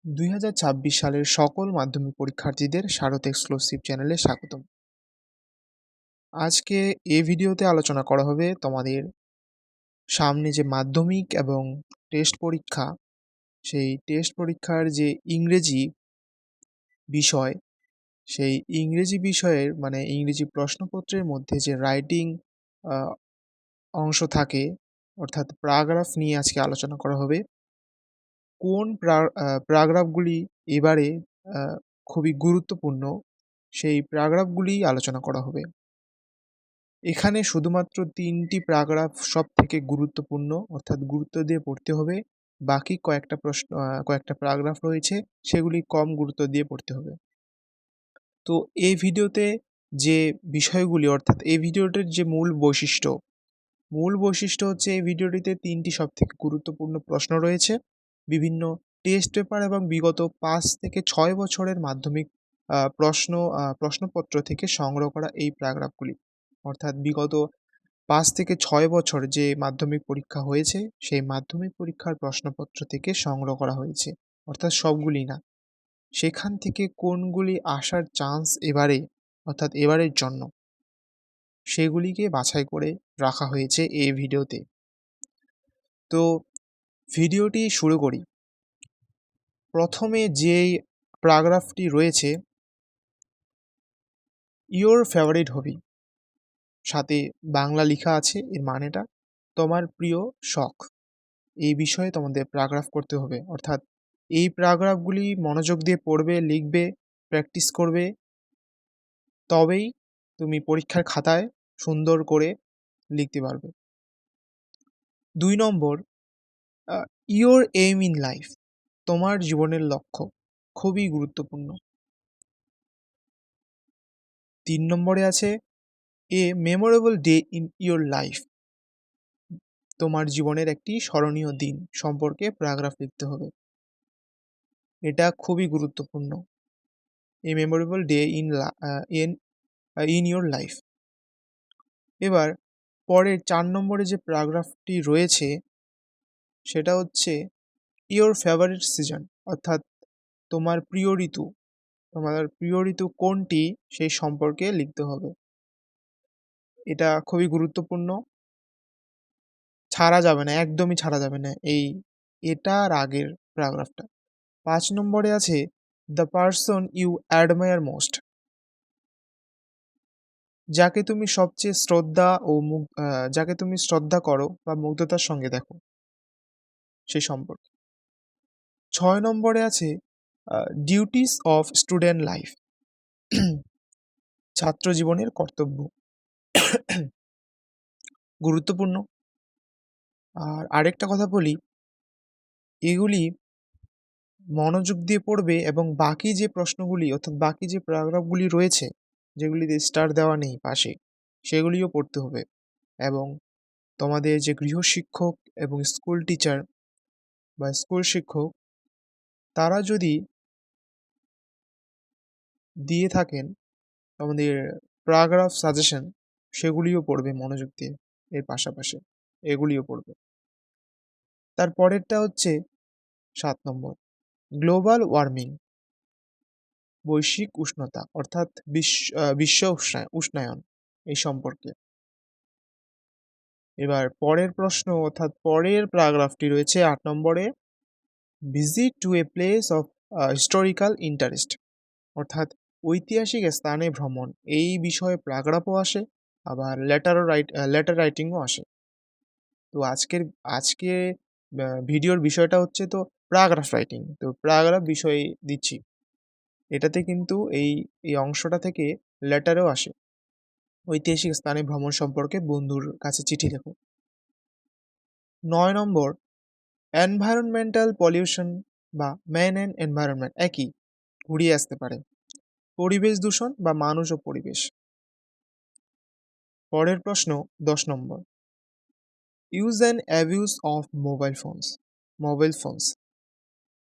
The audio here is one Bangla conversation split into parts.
২০২৬ সালের সকল মাধ্যমিক পরীক্ষার্থীদের স্বাগত এক্সক্লুসিভ চ্যানেলে স্বাগতম। আজকে এই ভিডিওতে আলোচনা করা হবে তোমাদের সামনে যে মাধ্যমিক এবং টেস্ট পরীক্ষা, সেই টেস্ট পরীক্ষার যে ইংরেজি বিষয়, সেই ইংরেজি বিষয়ের মানে ইংরেজি প্রশ্নপত্রের মধ্যে যে রাইটিং আ অংশ থাকে অর্থাৎ প্যারাগ্রাফ নিয়ে আজকে আলোচনা করা হবে। কোন প্যারাগ্রাফগুলি এবারে আ খুবই গুরুত্বপূর্ণ, সেই প্যারাগ্রাফগুলিই আলোচনা করা হবে। এখানে শুধুমাত্র ৩ টি প্যারাগ্রাফ সবথেকে গুরুত্বপূর্ণ অর্থাৎ গুরুত্ব দিয়ে পড়তে হবে। বাকি কয়েকটা প্যারাগ্রাফ রয়েছে, সেগুলি কম গুরুত্ব দিয়ে পড়তে হবে। তো এই ভিডিওতে যে বিষয়গুলি অর্থাৎ এই ভিডিওটির যে মূল বৈশিষ্ট্য হচ্ছে এই ভিডিওটিতে ৩ টি সবথেকে গুরুত্বপূর্ণ প্রশ্ন রয়েছে। বিভিন্ন টেস্ট পেপার এবং বিগত ৫ থেকে ৬ বছরের মাধ্যমিক প্রশ্নপত্র থেকে সংগ্রহ করা এই প্যারাগ্রাফগুলি। অর্থাৎ বিগত ৫ থেকে ৬ বছর যে মাধ্যমিক পরীক্ষা হয়েছে, সেই মাধ্যমিক পরীক্ষার প্রশ্নপত্র থেকে সংগ্রহ করা হয়েছে। অর্থাৎ সবগুলি না। সেখান থেকে কোনগুলি আসার চান্স এবারে অর্থাৎ এবারের জন্য, সেগুলিকে বাছাই করে রাখা হয়েছে এই ভিডিওতে। তো ভিডিওটি শুরু করি। প্রথমে যেই প্যারাগ্রাফটি রয়েছে, ইওর ফেভারিট হবি, সাথে বাংলা লিখা আছে এর মানেটা, তোমার প্রিয় শখ। এই বিষয়ে তোমাদের প্যারাগ্রাফ করতে হবে। অর্থাৎ এই প্যারাগ্রাফগুলি মনোযোগ দিয়ে পড়বে, লিখবে, প্র্যাকটিস করবে। তবেই তুমি পরীক্ষার খাতায় সুন্দর করে লিখতে পারবে। ২ নম্বর, ইওর এইম ইন লাইফ, তোমার জীবনের লক্ষ্য, খুবই গুরুত্বপূর্ণ। ৩ নম্বরে আছে a memorable day in your life, তোমার জীবনের একটি স্মরণীয় দিন সম্পর্কে প্যারাগ্রাফ লিখতে হবে। এটা খুবই গুরুত্বপূর্ণ। A memorable day in your life. এবার পরের ৪ নম্বরে যে প্যারাগ্রাফটি রয়েছে, সেটা হচ্ছে ইওর ফেভারিট সিজন, অর্থাৎ তোমার প্রিয় ঋতু। তোমার প্রিয় ঋতু কোনটি সেই সম্পর্কে লিখতে হবে। এটা খুবই গুরুত্বপূর্ণ। ছাড়া যাবে না, একদমই ছাড়া যাবে না এটার আগের প্যারাগ্রাফটা। ৫ নম্বরে আছে the person you admire most, যাকে তুমি সবচেয়ে যাকে তুমি শ্রদ্ধা করো বা মুগ্ধতার সঙ্গে দেখো, সেই সম্পর্কে। ৬ নম্বরে আছে ডিউটিস অফ স্টুডেন্ট লাইফ, ছাত্র জীবনের কর্তব্য, গুরুত্বপূর্ণ। আর আরেকটা কথা বলি, এগুলি মনোযোগ দিয়ে পড়বে এবং বাকি যে প্রশ্নগুলি অর্থাৎ বাকি যে প্যারাগ্রাফগুলি রয়েছে, যেগুলিতে স্টার দেওয়া নেই পাশে, সেগুলিও পড়তে হবে। এবং তোমাদের যে গৃহশিক্ষক এবং স্কুল টিচার বা স্কুল শিক্ষক, তারা যদি দিয়ে থাকেন তোমাদের প্যারাগ্রাফ সাজেশন, সেগুলিও পড়বে মনোযোগ দিয়ে এর পাশাপাশি, এগুলিও পড়বে। তার পরেরটা হচ্ছে ৭ নম্বর, গ্লোবাল ওয়ার্মিং, বৈশ্বিক উষ্ণতা অর্থাৎ বিশ্ব উষ্ণায়ন এই সম্পর্কে। এবার পরের প্রশ্ন অর্থাৎ পরের প্যারাগ্রাফটি রয়েছে ৮ নম্বরে, visit to a place of historical interest, অর্থাৎ ঐতিহাসিক স্থানে ভ্রমণ। এই বিষয়ে প্যারাগ্রাফও আসে, আবার লেটার রাইটিংও আসে। তো আজকে ভিডিওর বিষয়টা হচ্ছে তো প্যারাগ্রাফ রাইটিং। তো প্যারাগ্রাফ বিষয় দিচ্ছি। এটাতে কিন্তু এই অংশটা থেকে লেটারও আসে। ঐতিহাসিক স্থানে ভ্রমণ সম্পর্কে বন্ধুর কাছে চিঠি লেখো। ৯ নম্বর, এনভায়রনমেন্টাল পলিউশন বা ম্যান অ্যান্ড এনভায়রনমেন্ট একই, ঘুরিয়ে আসতে পারে। পরিবেশ দূষণ বা মানুষ ও পরিবেশ। পরের প্রশ্ন ১০ নম্বর, use and abuse of mobile phones,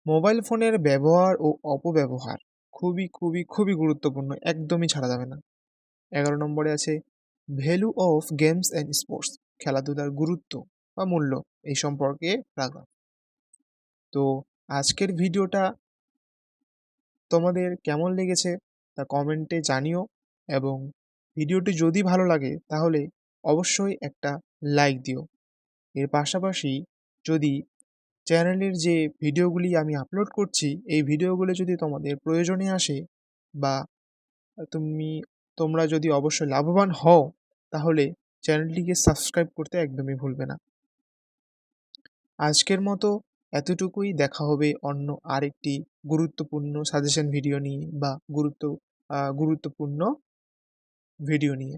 mobile ফোনের ব্যবহার ও অপব্যবহার, খুবই খুবই খুবই গুরুত্বপূর্ণ, একদমই ছাড়া যাবে না। ১১ নম্বরে আছে value of games and sports, খেলাধুলার গুরুত্ব বা মূল্য এই সম্পর্কে প্যারাগ্রাফ। তো আজকের ভিডিওটা তোমাদের কেমন লেগেছে তা কমেন্টে জানিও, এবং ভিডিওটি যদি ভালো লাগে তাহলে অবশ্যই একটা লাইক দিও। এর পাশাপাশি যদি চ্যানেলের যে ভিডিওগুলি আমি আপলোড করছি এই ভিডিওগুলো যদি তোমাদের প্রয়োজনে আসে, বা তুমি তোমরা যদি অবশ্যই লাভবান হও, তাহলে চ্যানেলটিকে সাবস্ক্রাইব করতে একদমই ভুলবে না। আজকের মতো এতটুকুই। দেখা হবে অন্য আরেকটি গুরুত্বপূর্ণ সাজেশন ভিডিও নিয়ে, বা গুরুত্বপূর্ণ ভিডিও নিয়ে।